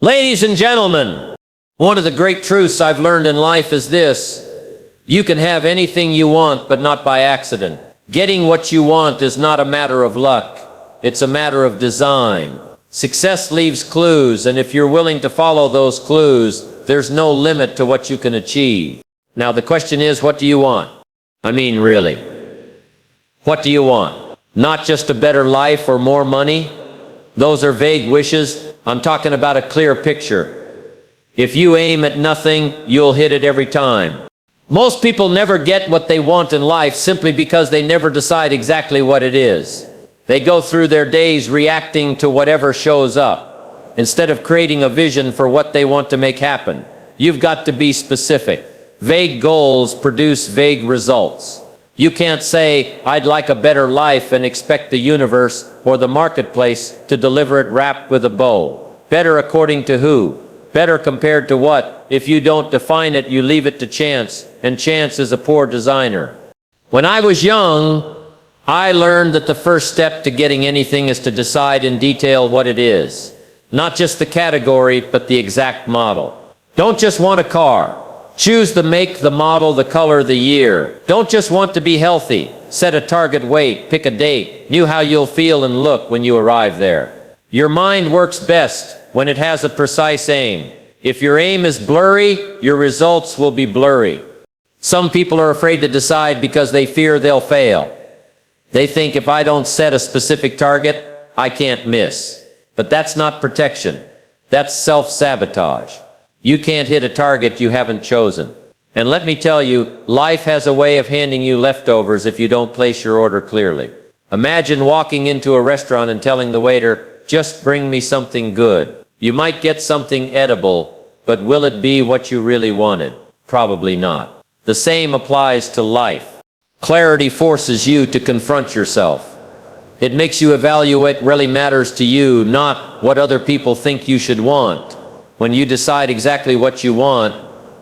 Ladies and gentlemen, one of the great truths I've learned in life is this: you can have anything you want, but not by accident. Getting what you want is not a matter of luck. It's a matter of design. Success leaves clues, and if you're willing to follow those clues, there's no limit to what you can achieve. Now the question is, what do you want? I mean, really. What do you want? Not just a better life or more money? Those are vague wishes. I'm talking about a clear picture. If you aim at nothing, you'll hit it every time. Most people never get what they want in life simply because they never decide exactly what it is. They go through their days reacting to whatever shows up, instead of creating a vision for what they want to make happen. You've got to be specific. Vague goals produce vague results. You can't say, "I'd like a better life," and expect the universe or the marketplace to deliver it wrapped with a bow. Better according to who? Better compared to what? If you don't define it, you leave it to chance, and chance is a poor designer. When I was young, I learned that the first step to getting anything is to decide in detail what it is. Not just the category, but the exact model. Don't just want a car. Choose the make, the model, the color, the year. Don't just want to be healthy. Set a target weight, pick a date, know how you'll feel and look when you arrive there. Your mind works best when it has a precise aim. If your aim is blurry, your results will be blurry. Some people are afraid to decide because they fear they'll fail. They think, if I don't set a specific target, I can't miss. But that's not protection. That's self-sabotage. You can't hit a target you haven't chosen. And let me tell you, life has a way of handing you leftovers if you don't place your order clearly. Imagine walking into a restaurant and telling the waiter, "Just bring me something good." You might get something edible, but will it be what you really wanted? Probably not. The same applies to life. Clarity forces you to confront yourself. It makes you evaluate what really matters to you, not what other people think you should want. When you decide exactly what you want,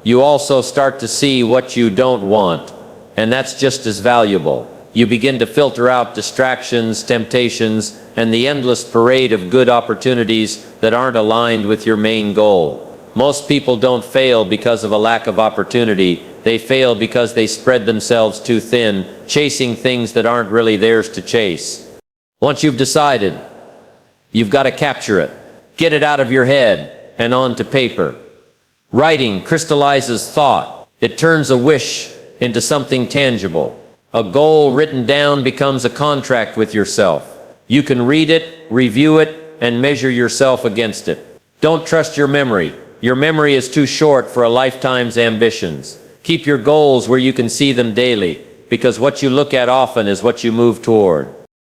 you also start to see what you don't want, and that's just as valuable. You begin to filter out distractions, temptations, and the endless parade of good opportunities that aren't aligned with your main goal. Most people don't fail because of a lack of opportunity. They fail because they spread themselves too thin, chasing things that aren't really theirs to chase. Once you've decided, you've got to capture it. Get it out of your head and onto paper. Writing crystallizes thought. It turns a wish into something tangible. A goal written down becomes a contract with yourself. You can read it, review it, and measure yourself against it. Don't trust your memory. Your memory is too short for a lifetime's ambitions. Keep your goals where you can see them daily, because what you look at often is what you move toward.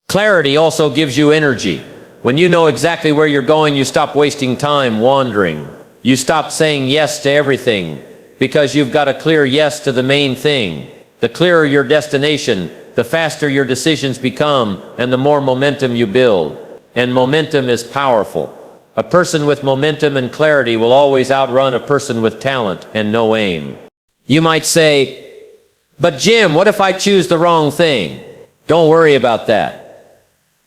Clarity also gives you energy. When you know exactly where you're going, you stop wasting time wandering. You stop saying yes to everything, because you've got a clear yes to the main thing. The clearer your destination, the faster your decisions become, and the more momentum you build. And momentum is powerful. A person with momentum and clarity will always outrun a person with talent and no aim. You might say, "But Jim, what if I choose the wrong thing?" Don't worry about that.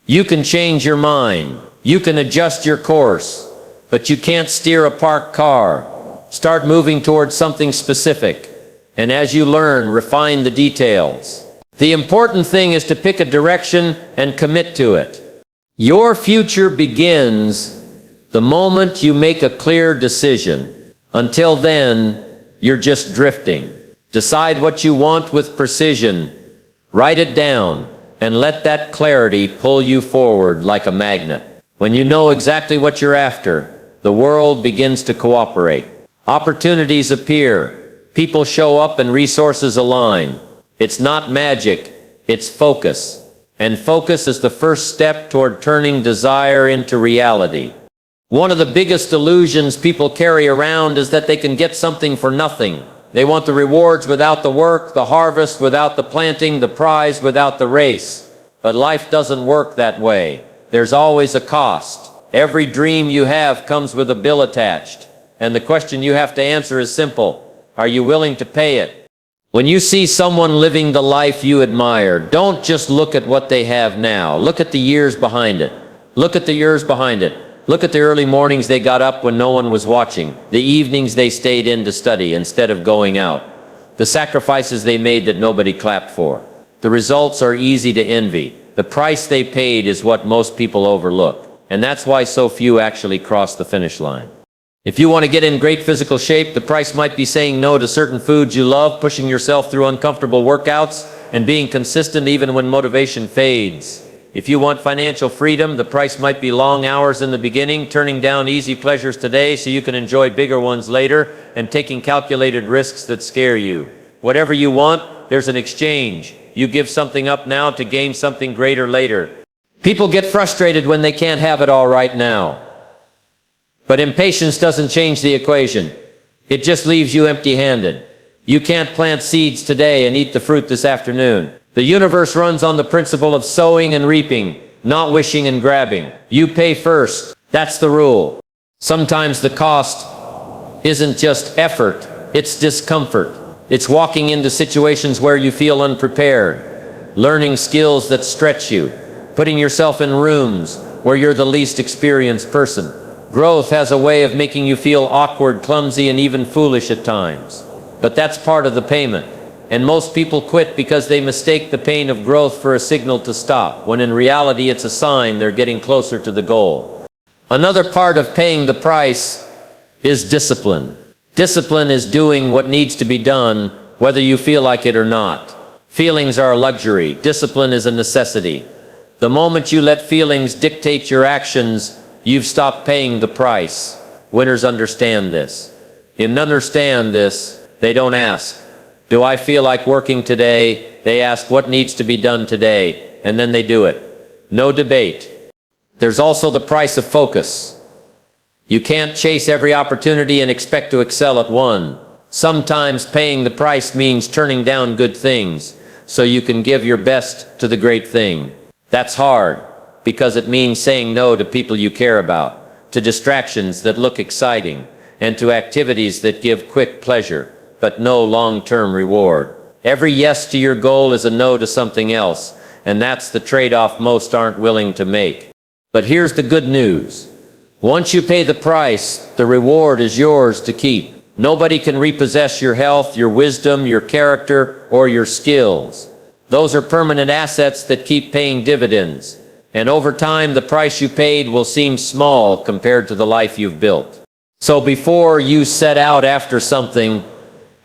You can change your mind. You can adjust your course. But you can't steer a parked car. Start moving towards something specific. And as you learn, refine the details. The important thing is to pick a direction and commit to it. Your future begins the moment you make a clear decision. Until then, you're just drifting. Decide what you want with precision. Write it down, and let that clarity pull you forward like a magnet. When you know exactly what you're after, the world begins to cooperate. Opportunities appear. People show up and resources align. It's not magic, it's focus. And focus is the first step toward turning desire into reality. One of the biggest illusions people carry around is that they can get something for nothing. They want the rewards without the work, the harvest without the planting, the prize without the race. But life doesn't work that way. There's always a cost. Every dream you have comes with a bill attached. And the question you have to answer is simple. Are you willing to pay it? When you see someone living the life you admire, don't just look at what they have now. Look at the years behind it. Look at the years behind it. Look at the early mornings they got up when no one was watching, the evenings they stayed in to study instead of going out, the sacrifices they made that nobody clapped for. The results are easy to envy. The price they paid is what most people overlook, and that's why so few actually cross the finish line. If you want to get in great physical shape, the price might be saying no to certain foods you love, pushing yourself through uncomfortable workouts, and being consistent even when motivation fades. If you want financial freedom, the price might be long hours in the beginning, turning down easy pleasures today so you can enjoy bigger ones later, and taking calculated risks that scare you. Whatever you want, there's an exchange. You give something up now to gain something greater later. People get frustrated when they can't have it all right now. But impatience doesn't change the equation. It just leaves you empty-handed. You can't plant seeds today and eat the fruit this afternoon. The universe runs on the principle of sowing and reaping, not wishing and grabbing. You pay first. That's the rule. Sometimes the cost isn't just effort, it's discomfort. It's walking into situations where you feel unprepared, learning skills that stretch you, putting yourself in rooms where you're the least experienced person. Growth has a way of making you feel awkward, clumsy, and even foolish at times. But that's part of the payment. And most people quit because they mistake the pain of growth for a signal to stop, when in reality it's a sign they're getting closer to the goal. Another part of paying the price is discipline. Discipline is doing what needs to be done, whether you feel like it or not. Feelings are a luxury. Discipline is a necessity. The moment you let feelings dictate your actions, you've stopped paying the price. Winners understand this. In understand this, they don't ask, do I feel like working today? They ask what needs to be done today, and then they do it. No debate. There's also the price of focus. You can't chase every opportunity and expect to excel at one. Sometimes paying the price means turning down good things, so you can give your best to the great thing. That's hard, because it means saying no to people you care about, to distractions that look exciting, and to activities that give quick pleasure, but no long-term reward. Every yes to your goal is a no to something else, and that's the trade-off most aren't willing to make. But here's the good news. Once you pay the price, the reward is yours to keep. Nobody can repossess your health, your wisdom, your character, or your skills. Those are permanent assets that keep paying dividends. And over time, the price you paid will seem small compared to the life you've built. So before you set out after something,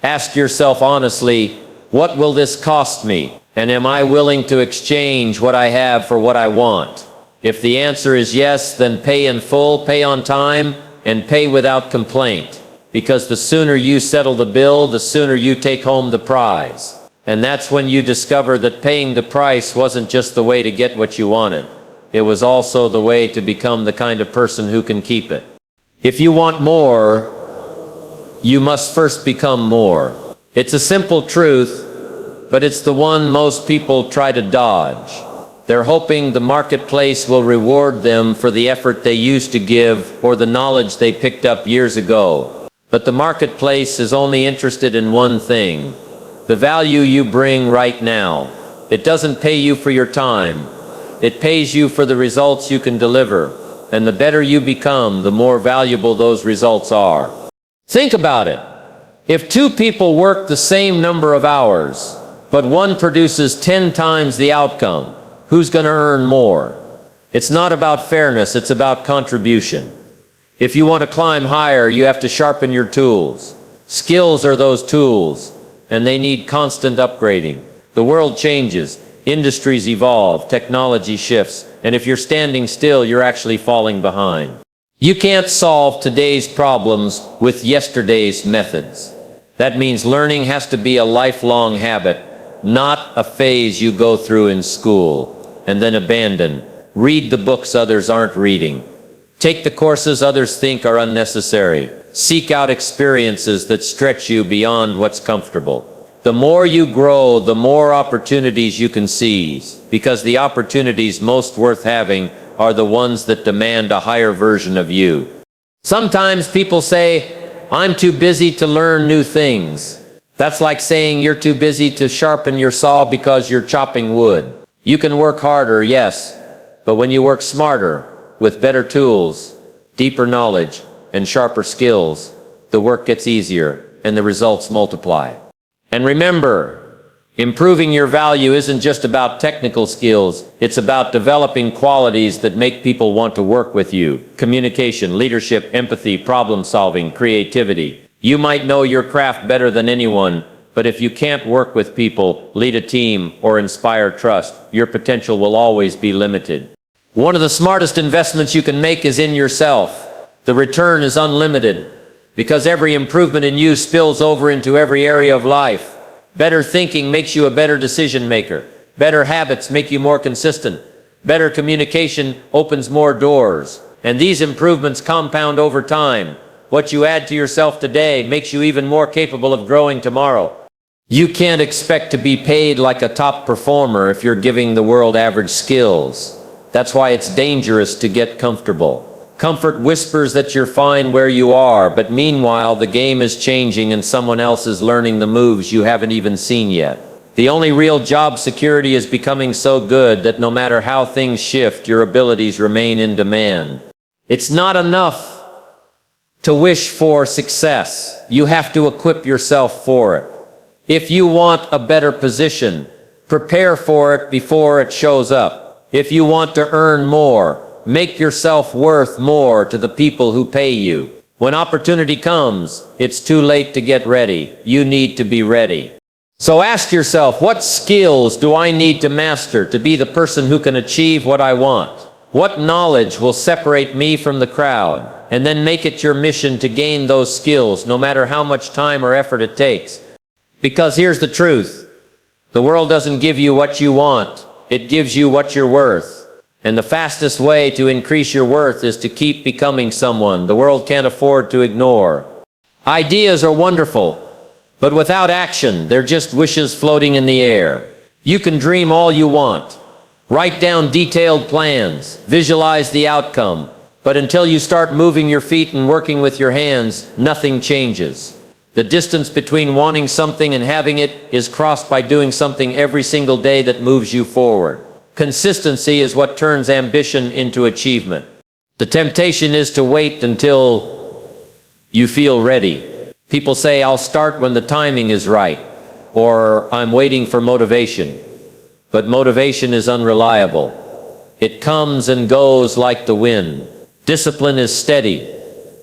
ask yourself honestly, what will this cost me? And am I willing to exchange what I have for what I want? If the answer is yes, then pay in full, pay on time, and pay without complaint. Because the sooner you settle the bill, the sooner you take home the prize. And that's when you discover that paying the price wasn't just the way to get what you wanted. It was also the way to become the kind of person who can keep it. If you want more, you must first become more. It's a simple truth, but it's the one most people try to dodge. They're hoping the marketplace will reward them for the effort they used to give or the knowledge they picked up years ago. But the marketplace is only interested in one thing: the value you bring right now. It doesn't pay you for your time. It pays you for the results you can deliver. And the better you become, the more valuable those results are. Think about it. If two people work the same number of hours, but one produces 10 times the outcome, who's going to earn more? It's not about fairness, it's about contribution. If you want to climb higher, you have to sharpen your tools. Skills are those tools, and they need constant upgrading. The world changes, industries evolve, technology shifts, and if you're standing still, you're actually falling behind. You can't solve today's problems with yesterday's methods. That means learning has to be a lifelong habit, not a phase you go through in school and then abandon. Read the books others aren't reading. Take the courses others think are unnecessary. Seek out experiences that stretch you beyond what's comfortable. The more you grow, the more opportunities you can seize, because the opportunities most worth having are the ones that demand a higher version of you. Sometimes people say, I'm too busy to learn new things. That's like saying you're too busy to sharpen your saw because you're chopping wood. You can work harder, yes, but when you work smarter, with better tools, deeper knowledge, and sharper skills, the work gets easier and the results multiply. And remember, improving your value isn't just about technical skills, it's about developing qualities that make people want to work with you. Communication, leadership, empathy, problem solving, creativity. You might know your craft better than anyone, but if you can't work with people, lead a team, or inspire trust, your potential will always be limited. One of the smartest investments you can make is in yourself. The return is unlimited, because every improvement in you spills over into every area of life. Better thinking makes you a better decision maker. Better habits make you more consistent. Better communication opens more doors. And these improvements compound over time. What you add to yourself today makes you even more capable of growing tomorrow. You can't expect to be paid like a top performer if you're giving the world average skills. That's why it's dangerous to get comfortable. Comfort whispers that you're fine where you are, but meanwhile the game is changing and someone else is learning the moves you haven't even seen yet. The only real job security is becoming so good that no matter how things shift, your abilities remain in demand. It's not enough to wish for success. You have to equip yourself for it. If you want a better position, prepare for it before it shows up. If you want to earn more, make yourself worth more to the people who pay you. When opportunity comes, it's too late to get ready. You need to be ready. So ask yourself, what skills do I need to master to be the person who can achieve what I want? What knowledge will separate me from the crowd? And then make it your mission to gain those skills, no matter how much time or effort it takes. Because here's the truth. The world doesn't give you what you want. It gives you what you're worth. And the fastest way to increase your worth is to keep becoming someone the world can't afford to ignore. Ideas are wonderful, but without action, they're just wishes floating in the air. You can dream all you want. Write down detailed plans. Visualize the outcome. But until you start moving your feet and working with your hands, nothing changes. The distance between wanting something and having it is crossed by doing something every single day that moves you forward. Consistency is what turns ambition into achievement. The temptation is to wait until you feel ready. People say, I'll start when the timing is right, or I'm waiting for motivation. But motivation is unreliable. It comes and goes like the wind. Discipline is steady.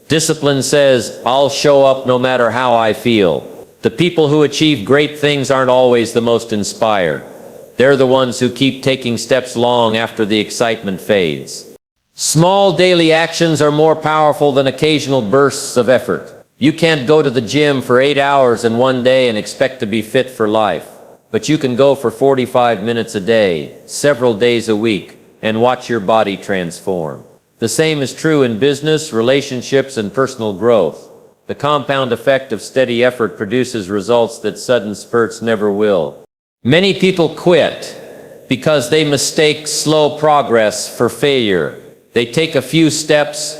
Discipline says, I'll show up no matter how I feel. The people who achieve great things aren't always the most inspired. They're the ones who keep taking steps long after the excitement fades. Small daily actions are more powerful than occasional bursts of effort. You can't go to the gym for 8 hours in one day and expect to be fit for life. But you can go for 45 minutes a day, several days a week, and watch your body transform. The same is true in business, relationships, and personal growth. The compound effect of steady effort produces results that sudden spurts never will. Many people quit because they mistake slow progress for failure. They take a few steps,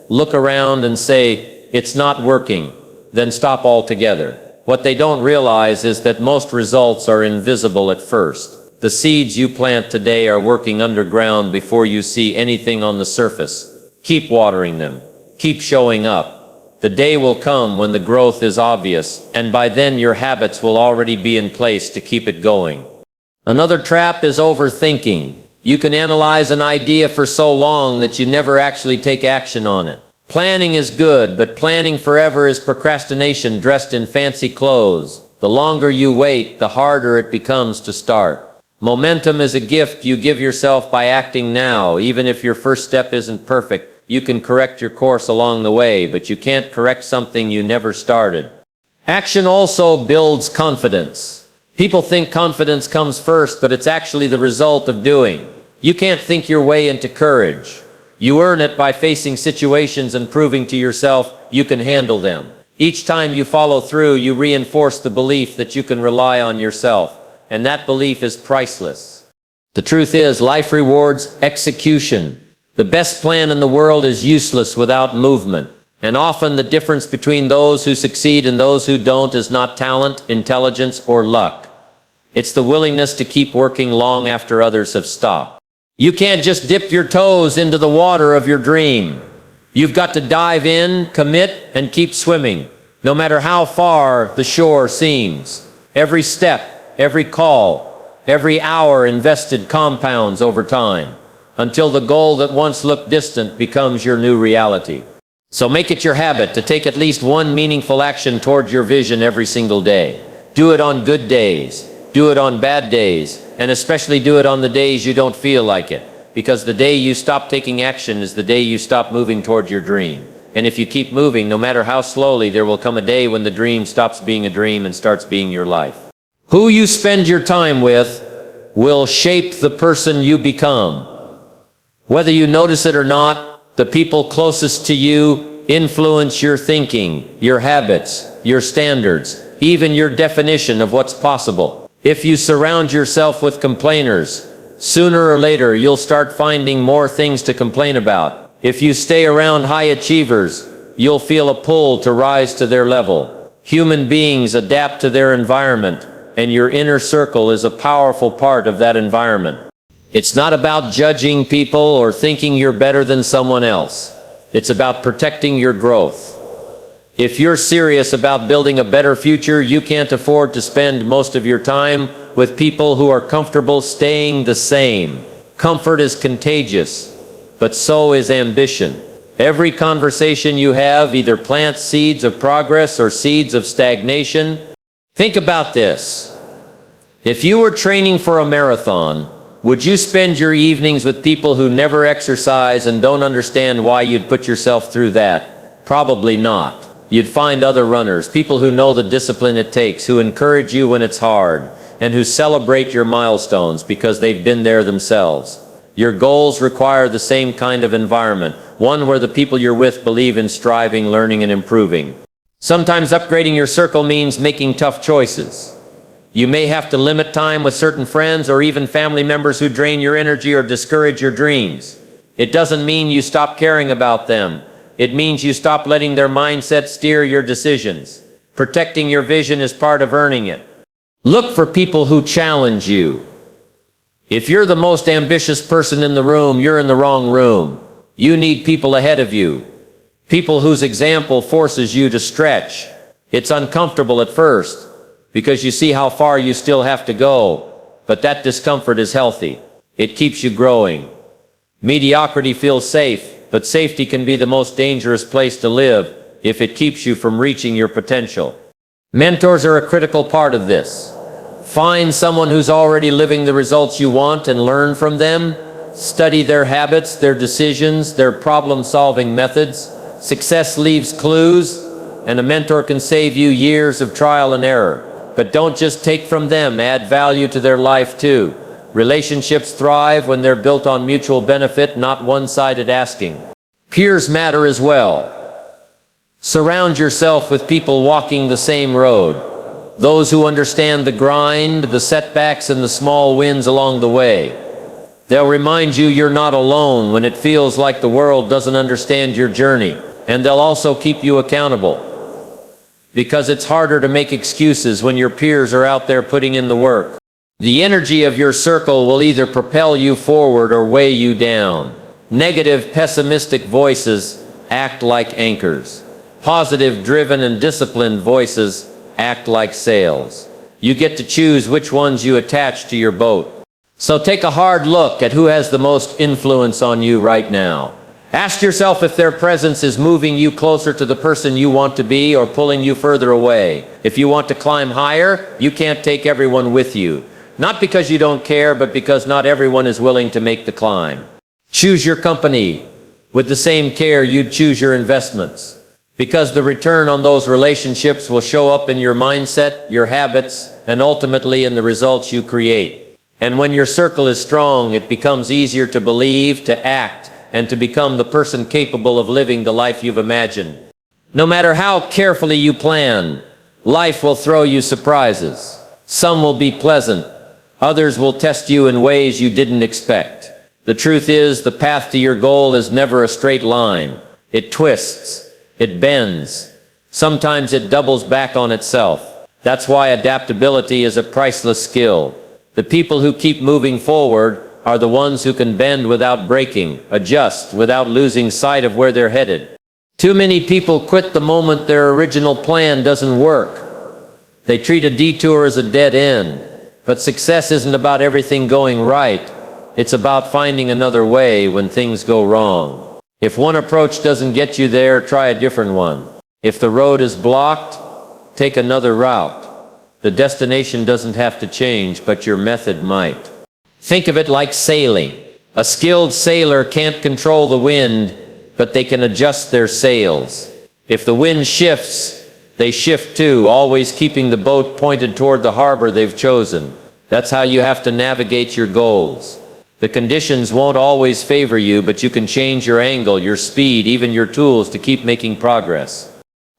look around and say, it's not working, then stop altogether. What they don't realize is that most results are invisible at first. The seeds you plant today are working underground before you see anything on the surface. Keep watering them. Keep showing up. The day will come when the growth is obvious, and by then your habits will already be in place to keep it going. Another trap is overthinking. You can analyze an idea for so long that you never actually take action on it. Planning is good, but planning forever is procrastination dressed in fancy clothes. The longer you wait, the harder it becomes to start. Momentum is a gift you give yourself by acting now. Even if your first step isn't perfect, you can correct your course along the way, but you can't correct something you never started. Action also builds confidence. People think confidence comes first, but it's actually the result of doing. You can't think your way into courage. You earn it by facing situations and proving to yourself you can handle them. Each time you follow through, you reinforce the belief that you can rely on yourself. And that belief is priceless. The truth is, life rewards execution. The best plan in the world is useless without movement. And often the difference between those who succeed and those who don't is not talent, intelligence, or luck. It's the willingness to keep working long after others have stopped. You can't just dip your toes into the water of your dream. You've got to dive in, commit, and keep swimming, no matter how far the shore seems. Every step, every call, every hour invested compounds over time, until the goal that once looked distant becomes your new reality. So make it your habit to take at least one meaningful action towards your vision every single day. Do it on good days, do it on bad days, and especially do it on the days you don't feel like it. Because the day you stop taking action is the day you stop moving toward your dream. And if you keep moving, no matter how slowly, there will come a day when the dream stops being a dream and starts being your life. Who you spend your time with will shape the person you become. Whether you notice it or not, the people closest to you influence your thinking, your habits, your standards, even your definition of what's possible. If you surround yourself with complainers, sooner or later you'll start finding more things to complain about. If you stay around high achievers, you'll feel a pull to rise to their level. Human beings adapt to their environment, and your inner circle is a powerful part of that environment. It's not about judging people or thinking you're better than someone else. It's about protecting your growth. If you're serious about building a better future, you can't afford to spend most of your time with people who are comfortable staying the same. Comfort is contagious, but so is ambition. Every conversation you have either plants seeds of progress or seeds of stagnation. Think about this. If you were training for a marathon, would you spend your evenings with people who never exercise and don't understand why you'd put yourself through that? Probably not. You'd find other runners, people who know the discipline it takes, who encourage you when it's hard, and who celebrate your milestones because they've been there themselves. Your goals require the same kind of environment, one where the people you're with believe in striving, learning, and improving. Sometimes upgrading your circle means making tough choices. You may have to limit time with certain friends or even family members who drain your energy or discourage your dreams. It doesn't mean you stop caring about them. It means you stop letting their mindset steer your decisions. Protecting your vision is part of earning it. Look for people who challenge you. If you're the most ambitious person in the room, you're in the wrong room. You need people ahead of you. People whose example forces you to stretch. It's uncomfortable at first, because you see how far you still have to go. But that discomfort is healthy. It keeps you growing. Mediocrity feels safe, but safety can be the most dangerous place to live if it keeps you from reaching your potential. Mentors are a critical part of this. Find someone who's already living the results you want and learn from them. Study their habits, their decisions, their problem-solving methods. Success leaves clues, and a mentor can save you years of trial and error. But don't just take from them, add value to their life too. Relationships thrive when they're built on mutual benefit, not one-sided asking. Peers matter as well. Surround yourself with people walking the same road. Those who understand the grind, the setbacks, and the small wins along the way. They'll remind you you're not alone when it feels like the world doesn't understand your journey. And they'll also keep you accountable. Because it's harder to make excuses when your peers are out there putting in the work. The energy of your circle will either propel you forward or weigh you down. Negative, pessimistic voices act like anchors. Positive, driven, and disciplined voices act like sails. You get to choose which ones you attach to your boat. So take a hard look at who has the most influence on you right now. Ask yourself if their presence is moving you closer to the person you want to be or pulling you further away. If you want to climb higher, you can't take everyone with you. Not because you don't care, but because not everyone is willing to make the climb. Choose your company with the same care you'd choose your investments. Because the return on those relationships will show up in your mindset, your habits, and ultimately in the results you create. And when your circle is strong, it becomes easier to believe, to act, and to become the person capable of living the life you've imagined. No matter how carefully you plan, life will throw you surprises. Some will be pleasant. Others will test you in ways you didn't expect. The truth is, the path to your goal is never a straight line. It twists. It bends. Sometimes it doubles back on itself. That's why adaptability is a priceless skill. The people who keep moving forward are the ones who can bend without breaking, adjust without losing sight of where they're headed. Too many people quit the moment their original plan doesn't work. They treat a detour as a dead end. But success isn't about everything going right. It's about finding another way when things go wrong. If one approach doesn't get you there, try a different one. If the road is blocked, take another route. The destination doesn't have to change, but your method might. Think of it like sailing. A skilled sailor can't control the wind, but they can adjust their sails. If the wind shifts, they shift too, always keeping the boat pointed toward the harbor they've chosen. That's how you have to navigate your goals. The conditions won't always favor you, but you can change your angle, your speed, even your tools to keep making progress.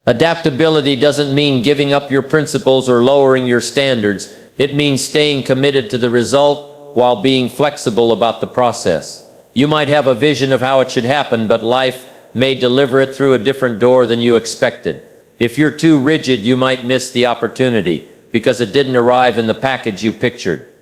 Adaptability doesn't mean giving up your principles or lowering your standards. It means staying committed to the result while being flexible about the process. You might have a vision of how it should happen, but life may deliver it through a different door than you expected. If you're too rigid, you might miss the opportunity because it didn't arrive in the package you pictured.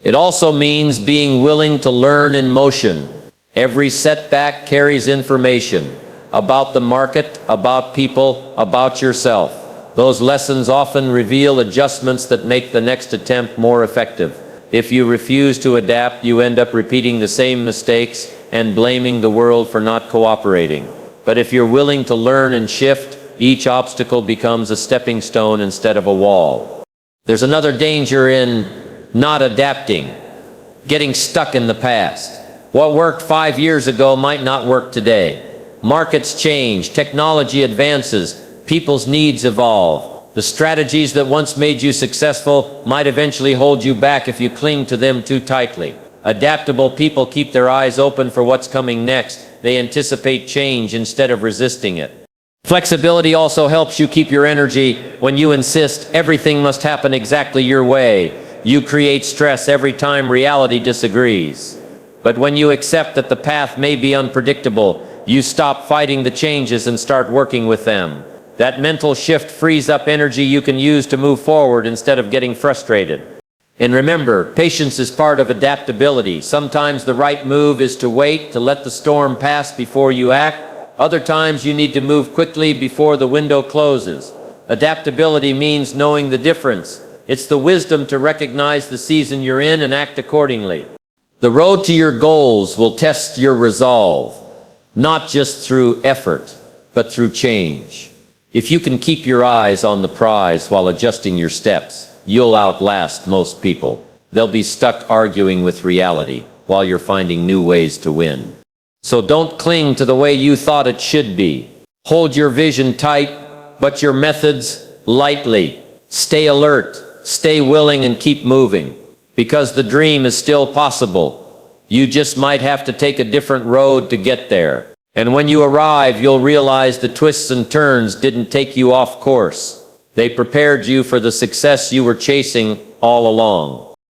It also means being willing to learn in motion. Every setback carries information about the market, about people, about yourself. Those lessons often reveal adjustments that make the next attempt more effective. If you refuse to adapt, you end up repeating the same mistakes and blaming the world for not cooperating. But if you're willing to learn and shift, each obstacle becomes a stepping stone instead of a wall. There's another danger in not adapting, getting stuck in the past. What worked 5 years ago might not work today. Markets change, technology advances, people's needs evolve. The strategies that once made you successful might eventually hold you back if you cling to them too tightly. Adaptable people keep their eyes open for what's coming next. They anticipate change instead of resisting it. Flexibility also helps you keep your energy. When you insist everything must happen exactly your way, you create stress every time reality disagrees. But when you accept that the path may be unpredictable, you stop fighting the changes and start working with them. That mental shift frees up energy you can use to move forward instead of getting frustrated. And remember, patience is part of adaptability. Sometimes the right move is to wait, to let the storm pass before you act. Other times you need to move quickly before the window closes. Adaptability means knowing the difference. It's the wisdom to recognize the season you're in and act accordingly. The road to your goals will test your resolve, not just through effort, but through change. If you can keep your eyes on the prize while adjusting your steps, you'll outlast most people. They'll be stuck arguing with reality while you're finding new ways to win. So don't cling to the way you thought it should be. Hold your vision tight, but your methods lightly. Stay alert, stay willing, and keep moving. Because the dream is still possible. You just might have to take a different road to get there. And when you arrive, you'll realize the twists and turns didn't take you off course. They prepared you for the success you were chasing all along.